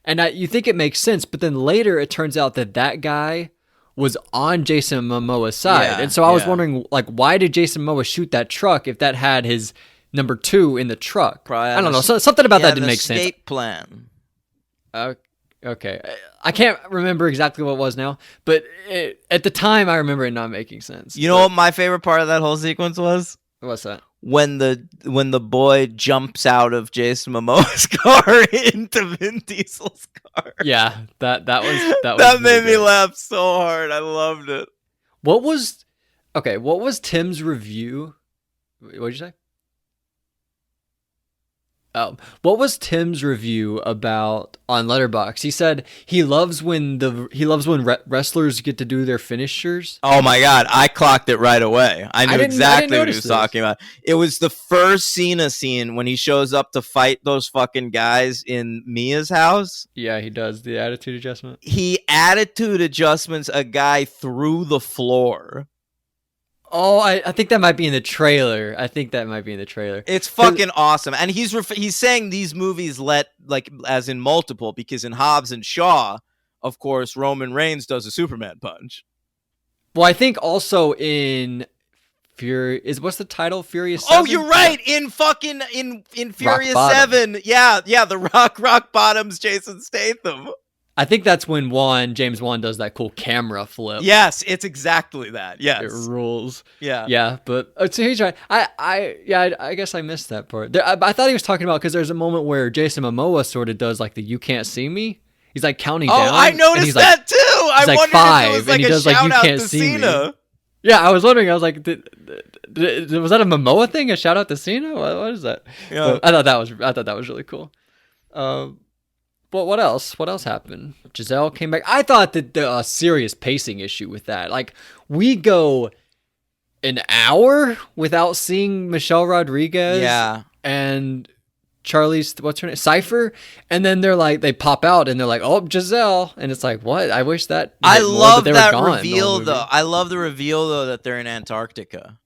and you think it makes sense. But then later, it turns out that guy was on Jason Momoa's side, Yeah, and so I was yeah. wondering, like, why did Jason Momoa shoot that truck if that had his number 2 in the truck? Probably I don't know. Something about that didn't make sense. Escape plan. Okay, I can't remember exactly what it was now, but at the time, I remember it not making sense. You know what my favorite part of that whole sequence was? What's that? when the boy jumps out of Jason Momoa's car into Vin Diesel's car. Yeah, that was That made really me great. laugh so hard. I loved it. What was Tim's review? What'd you say? What was Tim's review about on Letterboxd? He said he loves when wrestlers get to do their finishers. Oh my god, I clocked it right away. I knew didn't exactly what he notice was this. talking about. It was the first Cena scene when he shows up to fight those fucking guys in Mia's house. Yeah, he does the attitude adjustment. He attitude adjustments a guy through the floor. Oh, I think that might be in the trailer. It's fucking awesome. And he's saying these movies as in multiple, because in Hobbs and Shaw, of course, Roman Reigns does a Superman punch. Well, I think also in what's the title? Furious 7? Oh, you're right. In Furious Bottom. 7. Yeah, the rock bottoms Jason Statham. I think that's when James Wan does that cool camera flip. Yes, it's exactly that. Yes. It rules. Yeah. Yeah, but so he's right. I guess I missed that part. I thought he was talking about, because there's a moment where Jason Momoa sort of does like the "You Can't See Me." He's like counting down. I and noticed he's like, that too. I like wondered 5, if it was and like he a does like, "You shout out can't to see me." Cena. Yeah, I was wondering. I was like, was that a Momoa thing? A shout out to Cena? What is that? Yeah. But I thought that was really cool. But what else? What else happened? Giselle came back. I thought that a serious pacing issue with that. Like, we go an hour without seeing Michelle Rodriguez. Yeah. And Charlie's, what's her name? Cypher. And then they pop out and they're like, "Oh, Giselle." And it's like, what? I wish that. I hit more, but love they were that gone the whole reveal movie. though. I love the reveal though that they're in Antarctica.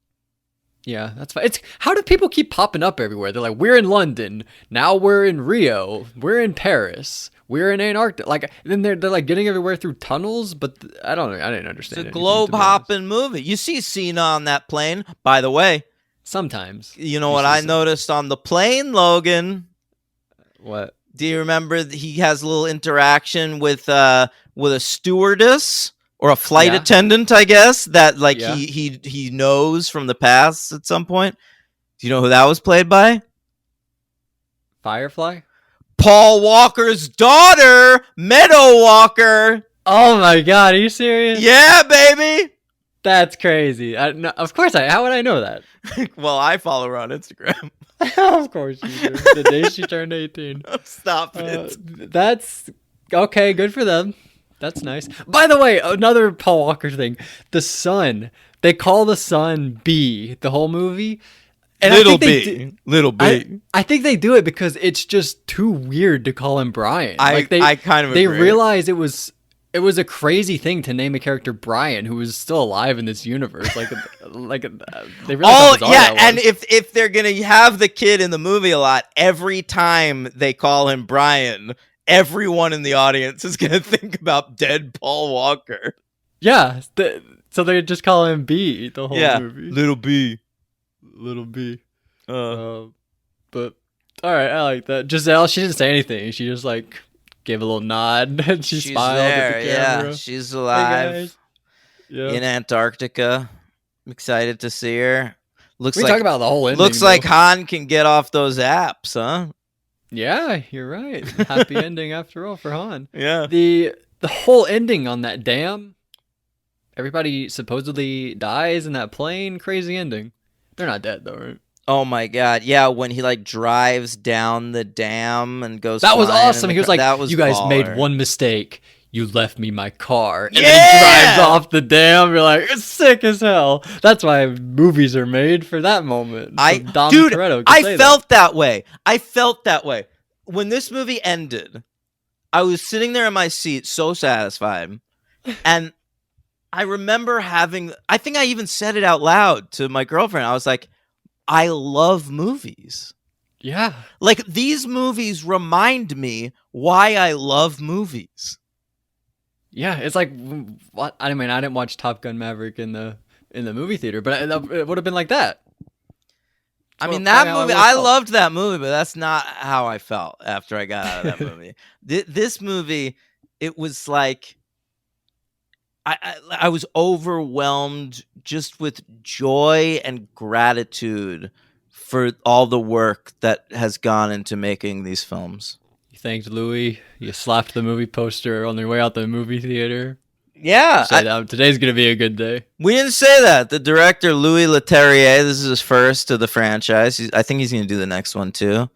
Yeah, that's fine. It's how do people keep popping up everywhere? They're like, "We're in London, now we're in Rio, we're in Paris, we're in Antarctica." Like, then they're like getting everywhere through tunnels, but I don't know. I didn't understand. It's a anything, globe to be honest. hopping movie. You see Cena on that plane. By the way, Sometimes. you know what I noticed on the plane, Logan? What? Do you remember he has a little interaction with a stewardess or a flight attendant, I guess, that he knows from the past at some point? Do you know who that was played by? Firefly? Paul Walker's daughter, Meadow Walker. Oh my god, are you serious? Yeah, baby. That's crazy. No, of course how would I know that? Well, I follow her on Instagram. Of course you do. The day she turned 18. Stop it. That's okay, good for them. That's nice. By the way, another Paul Walker thing. The son. They call the son B the whole movie. And Little I think B. Little B. I think they do it because it's just too weird to call him Brian. I kind of they agree. realized it was a crazy thing to name a character Brian who was still alive in this universe. They realized how bizarre that was. And if they're gonna have the kid in the movie a lot, every time they call him Brian, everyone in the audience is gonna think about dead Paul Walker. Yeah, so they just call him B the whole movie. Little B. Little B. But all right, I like that. Giselle, she didn't say anything. She just like gave a little nod and she smiled at the camera. Yeah, she's Hey, alive guys. Yeah. in Antarctica. I'm excited to see her. Looks We like talk about the whole ending. looks though. like Han can get off those apps, huh? Yeah, you're right. Happy ending after all for Han. Yeah. The whole ending on that dam. Everybody supposedly dies in that plane. Crazy ending. They're not dead though, right? Oh my god, yeah, when he like drives down the dam and goes That was flying in awesome. the He was car- like, that was "You guys made baller. one mistake. You left me my car." And then Yeah! he drives off the dam. You're like, it's sick as hell. That's why movies are made for that moment. So Dom Toretto could say I felt that way. I felt that way. When this movie ended, I was sitting there in my seat so satisfied. And I remember I think I even said it out loud to my girlfriend. I was like, I love movies. that. Yeah. Like, these movies remind me why I love movies. Yeah, it's like what I mean. I didn't watch Top Gun Maverick in the movie theater, but it would have been like that. I mean, Well, that I movie, would've I felt. loved that movie, but that's not how I felt after I got out of that movie. This movie, it was like, I was overwhelmed just with joy and gratitude for all the work that has gone into making these films. You thanked Louis. You slapped the movie poster on their way out the movie theater. Yeah, Said, today's gonna be a good day. we didn't say that. The director Louis Leterrier, this is his first of the franchise. I think he's going to do the next one too.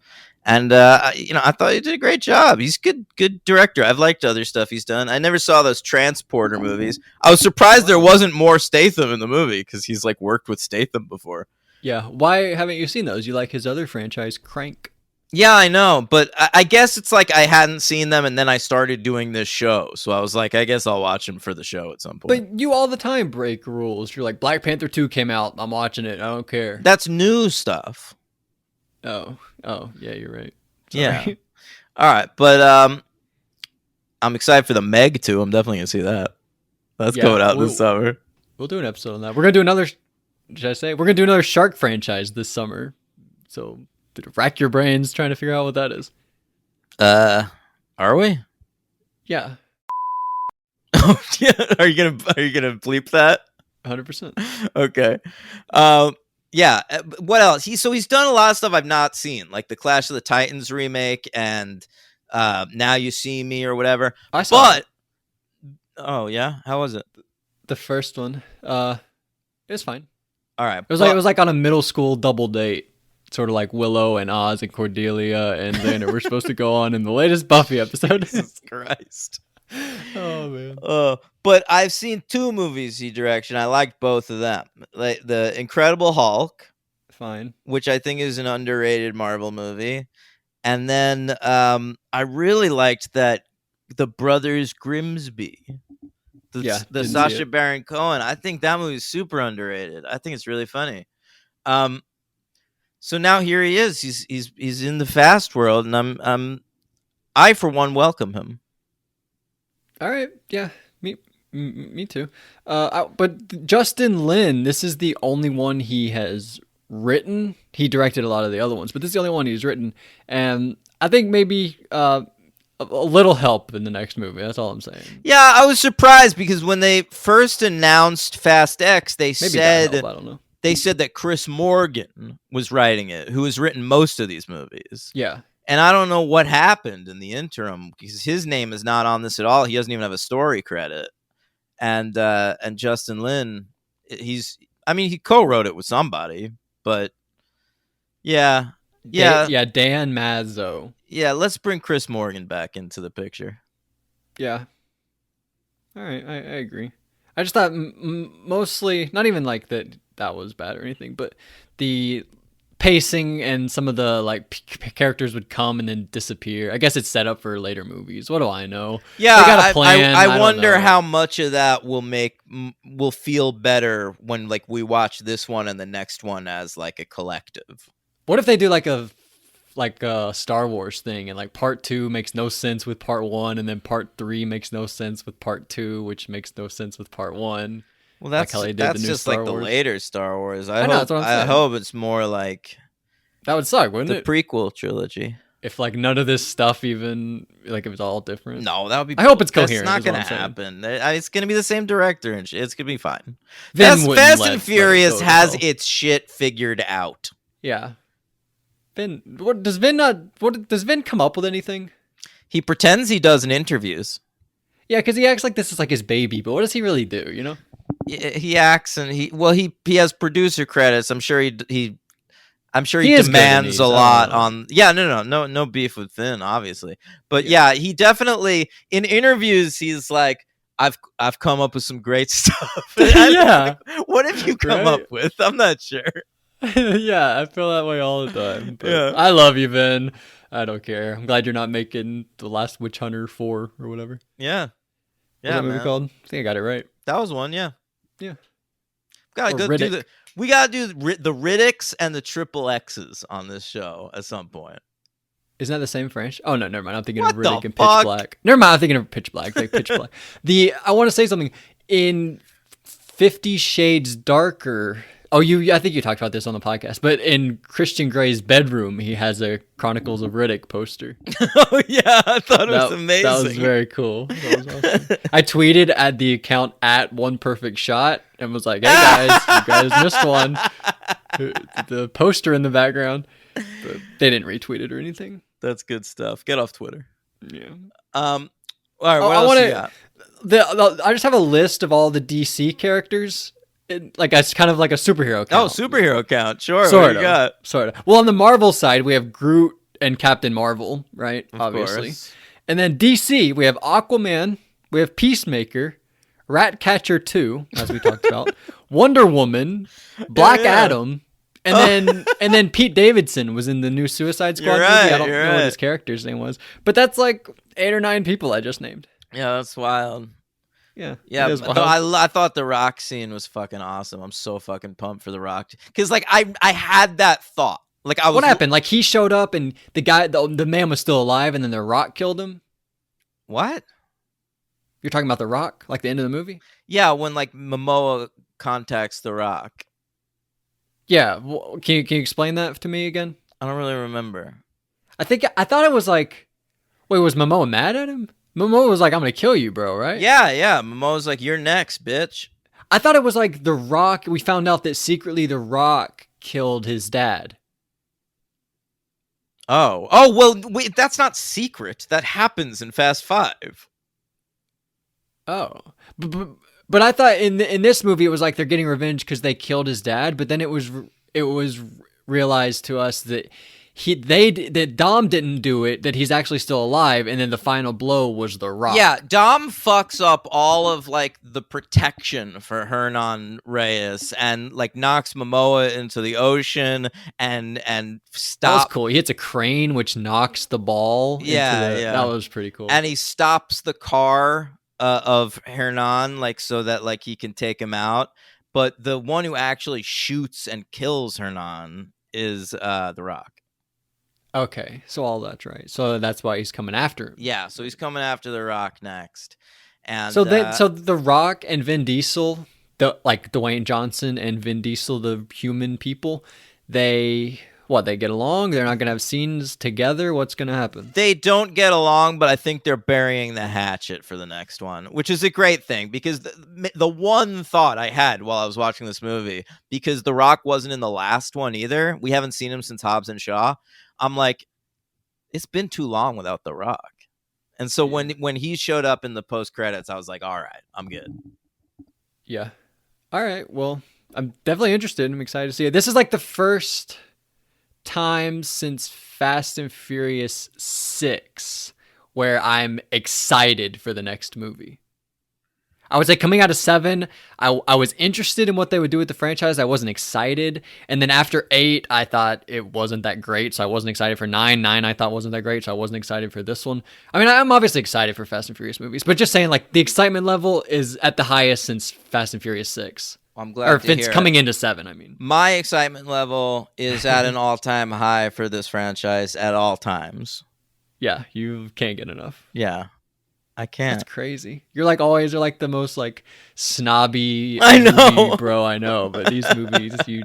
And I thought he did a great job. He's good director. I've liked other stuff he's done. I never saw those Transporter movies. I was surprised there wasn't more Statham in the movie because he's like worked with Statham before. Yeah. Why haven't you seen those? You like his other franchise, Crank? Yeah, I know, but I guess it's like I hadn't seen them, and then I started doing this show, so I was like, I guess I'll watch them for the show at some point. But you all the time break rules. You're like, Black Panther 2 came out. I'm watching it. I don't care. That's new stuff. Oh, yeah, you're right. Sorry. Yeah. All right, but I'm excited for the Meg 2. I'm definitely gonna see that. That's coming out this summer. We'll do an episode on that. We're gonna do another. Should I say we're gonna do another Shark franchise this summer? So rack your brains trying to figure out what that is. Are we? Yeah. Oh yeah. Are you gonna bleep that? 100%. Okay. Yeah. What else? He's done a lot of stuff I've not seen, like the Clash of the Titans remake and Now You See Me or whatever. I saw it. Oh yeah, how was it? The first one. It was fine. All right. It was like on a middle school double date, sort of like Willow and Oz and Cordelia and Xander were supposed to go on in the latest Buffy episode. Jesus Christ. Oh man. But I've seen 2 movies he directed. I liked both of them. Like the Incredible Hulk, Fine. which I think is an underrated Marvel movie, and then I really liked that the Brothers Grimsby. The Sacha Baron Cohen. I think that movie is super underrated. I think it's really funny. So now here he is. He's in the Fast world, and I for one welcome him. All right. Yeah. Me too. But Justin Lin, this is the only one he has written. He directed a lot of the other ones, but this is the only one he's written. And I think maybe a little help in the next movie. That's all I'm saying. Yeah, I was surprised because when they first announced Fast X, they said I don't know. They said that Chris Morgan was writing it, who has written most of these movies. Yeah. And I don't know what happened in the interim because his name is not on this at all. He doesn't even have a story credit. And Justin Lin, he co-wrote it with somebody, but yeah. Dan Mazzo. Yeah, let's bring Chris Morgan back into the picture. Yeah. All right, I agree. I just thought mostly, not even like that was bad or anything, but the pacing and some of the like characters would come and then disappear. I guess it's set up for later movies. What do I know? Yeah, they got a plan. I wonder how much of that will feel better when like we watch this one and the next one as like a collective. What if they do like a Star Wars thing and like part 2 makes no sense with part 1 and then part 3 makes no sense with part 2, which makes no sense with part 1. Well, that's like how they did that's the new just Star like Wars. The later Star Wars. I know, that's what I'm saying. I hope it's more like that would suck, wouldn't the it? prequel trilogy. If like none of this stuff even like it was all different. No, that would be. I hope it's coherent. That's not going to happen. It's going to be the same director and shit. It's going to be fine. Fast and Furious has its shit figured out. Yeah. Vin, does Vin come up with anything? He pretends he does in interviews. Yeah, because he acts like this is like his baby, but what does he really do? You know? He acts and he has producer credits. I'm sure he demands a lot on. Yeah, no beef with Vin, obviously, but yeah, he definitely in interviews he's like, I've come up with some great stuff. Yeah. What have you come up with? I'm not sure. Yeah, I feel that way all the time. But yeah. I love you, Vin. I don't care. I'm glad you're not making The Last Witch Hunter 4 or whatever. Yeah. What's that movie called? I think I got it right. That was one, yeah. Yeah. We gotta do the Riddicks and the Triple X's on this show at some point. Isn't that the same French? Oh no, never mind. I'm thinking of Riddick and fuck? Pitch Black. Never mind. I'm thinking of Pitch Black. Like Pitch Black. I want to say something in 50 Shades Darker. Oh, I think you talked about this on the podcast, but in Christian Grey's bedroom, he has a Chronicles of Riddick poster. Oh yeah, I thought it was amazing. That was very cool. That was awesome. I tweeted at the account @OnePerfectShot and was like, "Hey guys, you guys missed one." the poster in the background. But they didn't retweet it or anything. That's good stuff. Get off Twitter. Yeah. All right, what else you got? I just have a list of all the DC characters. Like it's kind of like a superhero count. Oh, superhero count. Sure. What Sort do of. you got? Sort of. Well, on the Marvel side, we have Groot and Captain Marvel, right? Of Obviously. course. And then DC, we have Aquaman, we have Peacemaker, Ratcatcher 2, as we talked about, Wonder Woman, Black yeah. Adam, and then Pete Davidson was in the new Suicide Squad You're movie. right, I don't you're know what right. his character's name was, but that's like 8 or 9 people I just named. Yeah, that's wild. Yeah. Yeah, it is no, wild. I thought the Rock scene was fucking awesome. I'm so fucking pumped for the Rock because like I had that thought. Like I was What happened? Like he showed up and the man was still alive, and then the Rock killed him. What? You're talking about the Rock, like the end of the movie? Yeah, when like Momoa contacts the Rock. Yeah. Can you explain that to me again? I don't really remember. I thought it was like, wait, was Momoa mad at him? Momoa was like, "I'm gonna kill you, bro," right? Yeah. Momoa's like, "You're next, bitch." I thought it was like the Rock. We found out that secretly the Rock killed his dad. Oh, well, wait, that's not secret. That happens in Fast 5. Oh, but I thought in this movie it was like they're getting revenge because they killed his dad. But then it was realized to us that that Dom didn't do it. That he's actually still alive. And then the final blow was the Rock. Yeah, Dom fucks up all of like the protection for Hernan Reyes and like knocks Momoa into the ocean and That was stop. cool. He hits a crane, which knocks the ball. Yeah. That was pretty cool. And he stops the car of Hernan like so that like he can take him out. But the one who actually shoots and kills Hernan is the Rock. Okay, so all that's right. So that's why he's coming after him. Yeah, so he's coming after the Rock next. And So the Rock and Vin Diesel, like Dwayne Johnson and Vin Diesel, the human people, they get along? They're not gonna have scenes together? What's gonna happen? they don't get along, but I think they're burying the hatchet for the next one, which is a great thing because the one thought I had while I was watching this movie, because The Rock wasn't in the last one either. We haven't seen him since Hobbs and Shaw. I'm like, it's been too long without The Rock. And so when he showed up in the post credits, I was like, all right, I'm good. Yeah. All right. Well, I'm definitely interested. I'm excited to see it. This is like the first time since Fast and Furious 6 where I'm excited for the next movie. I would say coming out of 7, I was interested in what they would do with the franchise. I wasn't excited. And then after 8, I thought it wasn't that great, so I wasn't excited for 9. 9 I thought wasn't that great, so I wasn't excited for this one. I mean, I'm obviously excited for Fast and Furious movies, but just saying, like, the excitement level is at the highest since Fast and Furious 6. I'm glad Or to since hear coming it. into 7, I mean. My excitement level is at an all-time high for this franchise at all times. Yeah, you can't get enough. Yeah, I can't. That's crazy. You're like always, you're like the most like snobby I know. movie bro I know, but these movies you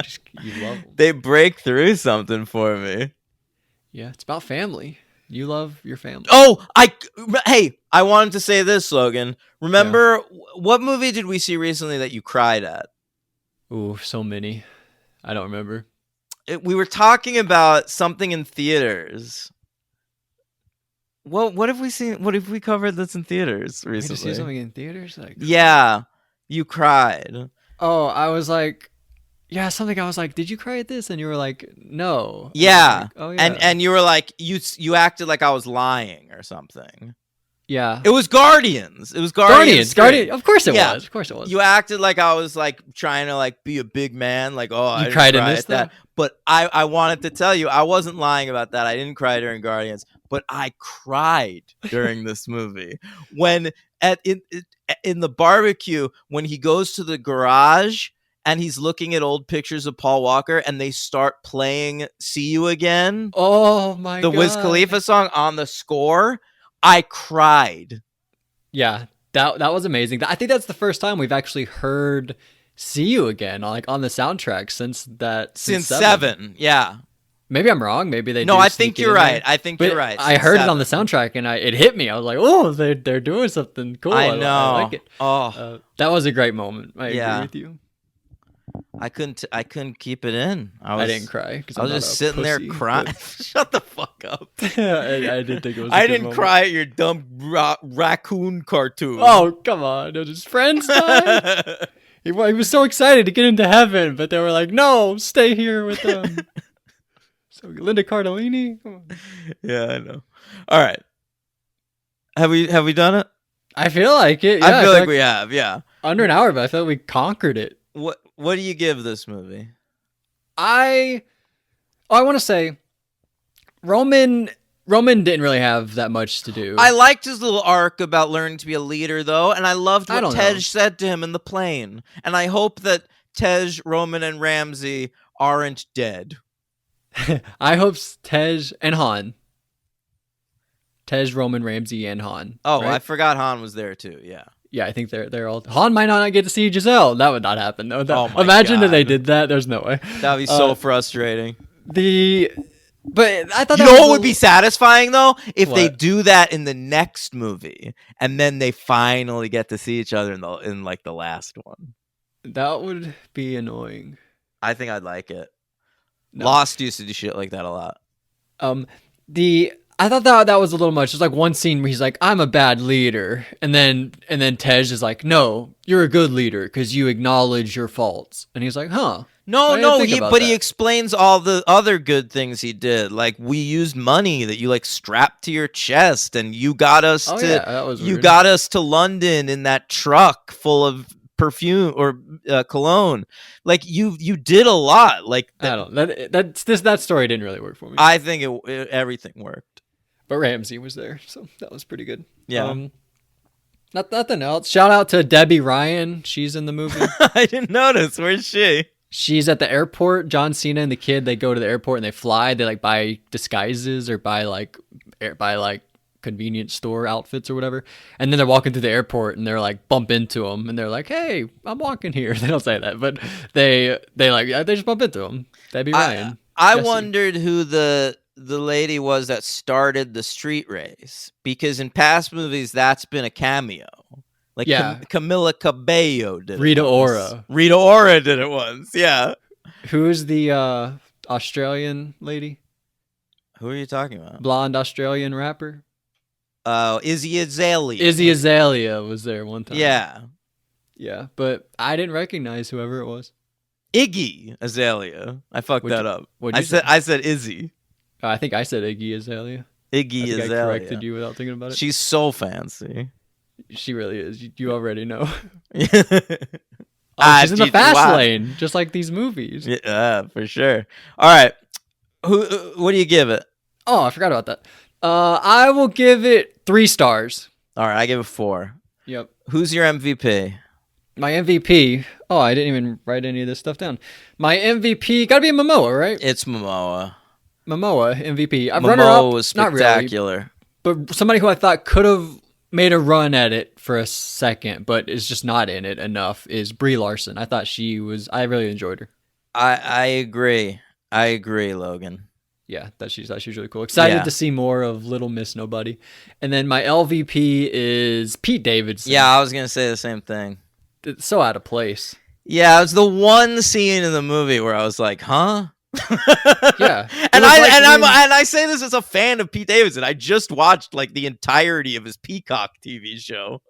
love them. They break through something for me. Yeah, it's about family. You love your family. Oh, hey, I wanted to say this, Logan. Remember, what movie did we see recently that you cried at? Ooh, so many. I don't remember. We were talking about something in theaters. Well, what have we seen? What have we covered that's in theaters We just see recently? something in theaters? Like, Yeah, you cried. oh, I was like, yeah, something. I was like, did you cry at this? And you were like, no. And I was Yeah, like, oh yeah. and you were like, you acted like I was lying or something. yeah. It was Guardians. It was Guardians. Guardians. Of course it Yeah. was. Of course it was. You acted like I was like trying to like be a big man, like I didn't cried in cry this, at that. though? But I wanted to tell you I wasn't lying about that. I didn't cry during Guardians, but I cried during this movie when in the barbecue when he goes to the garage and he's looking at old pictures of Paul Walker and they start playing "See You Again," oh my the god. Wiz Khalifa song on the score. I cried. Yeah, that was amazing. I think that's the first time we've actually heard "See You Again" like on the soundtrack since Since 7. Yeah. Maybe I'm wrong. Maybe they. No, do I sneak think it you're in right. there. I think But you're right. I Since heard it 7. on the soundtrack and it hit me. I was like, oh, they're doing something cool. I know. I like it. Oh, That was a great moment. I Yeah. agree with you. I couldn't keep it in. I didn't cry because I was just sitting there crying. Shut the fuck up. I did think it was. I didn't cry at your dumb raccoon cartoon. Oh, come on! It his friends died. He was so excited to get into heaven, but they were like, "No, stay here with them." So Linda Cardellini. Come on. Yeah, I know. All right. Have we done it? I feel like it. Yeah, I feel like we have. Yeah. Under an hour, but I feel like we conquered it. What do you give this movie? I want to say Roman didn't really have that much to do. I liked his little arc about learning to be a leader, though, and I loved what Tej said to him in the plane. And I hope that Tej, Roman, and Ramsey aren't dead. I hope Tej and Han. Tej, Roman, Ramsey, and Han. Oh, right? I forgot Han was there too. Yeah. Yeah, I think they're all. Han might not get to see Giselle. That would not happen. No, God. Imagine if they did that. There's no way. That'd be so frustrating. But I thought you that know what would be satisfying though, if what? they do that in the next movie, and then they finally get to see each other in like the last one. That would be annoying. I think I'd like it. No. Lost used to do shit like that a lot. I thought that was a little much. There's like one scene where he's like, "I'm a bad leader," and then Tej is like, "No, you're a good leader because you acknowledge your faults." And he's like, "Huh." He explains all the other good things he did. Like, we used money that you like strapped to your chest, and you got us got us to London in that truck full of perfume or cologne. Like, you did a lot. Like, that story didn't really work for me. I think everything worked. But Ramsey was there, so that was pretty good. Yeah. Nothing else. Shout out to Debbie Ryan. She's in the movie. I didn't notice. Where's she? She's at the airport. John Cena and the kid, they go to the airport and they fly. They like buy disguises or buy convenience store outfits or whatever. And then they're walking through the airport and they're like bump into him and they're like, "Hey, I'm walking here." They don't say that, but they just bump into him. Debbie Ryan. I wondered who the lady was that started the street race, because in past movies that's been a cameo. Like, Camila Cabello did Rita it Ora. Rita Ora did it once. Yeah. Who's the Australian lady? Who are you talking about? Blonde Australian rapper? Izzy Azalea. Izzy Azalea was there one time. Yeah. Yeah, but I didn't recognize whoever it was. Iggy Azalea. I fucked that up. I said Izzy. I think I said Iggy Azalea. Iggy Azalea. I corrected you without thinking about it. She's so fancy. She really is. You already know. She's in the fast lane, just like these movies. Yeah, for sure. All right. What do you give it? Oh, I forgot about that. I will give it 3 stars. All right, I give it 4. Yep. Who's your MVP? My MVP. Oh, I didn't even write any of this stuff down. My MVP gotta be Momoa, right? It's Momoa. Momoa MVP. Momoa was spectacular. Not really, but somebody who I thought could have made a run at it for a second, but is just not in it enough, is Brie Larson. I thought I really enjoyed her. I agree. Logan. Yeah, she's really cool. Excited to see more of Little Miss Nobody. And then my LVP is Pete Davidson. Yeah, I was going to say the same thing. It's so out of place. Yeah, it was the one scene in the movie where I was like, huh? Yeah. And I say this as a fan of Pete Davidson. I just watched like the entirety of his Peacock TV show.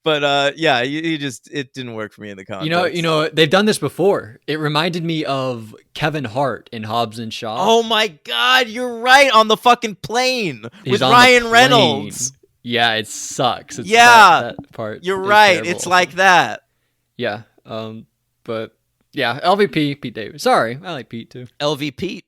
But yeah, it didn't work for me in the context. You know, they've done this before. It reminded me of Kevin Hart in Hobbs and Shaw. Oh my God, you're right, on the fucking plane with on Ryan Reynolds. Yeah, it sucks. That part. You're right. Terrible. It's like that. Yeah. But yeah, LVP Pete Davidson. Sorry, I like Pete too. LV Pete.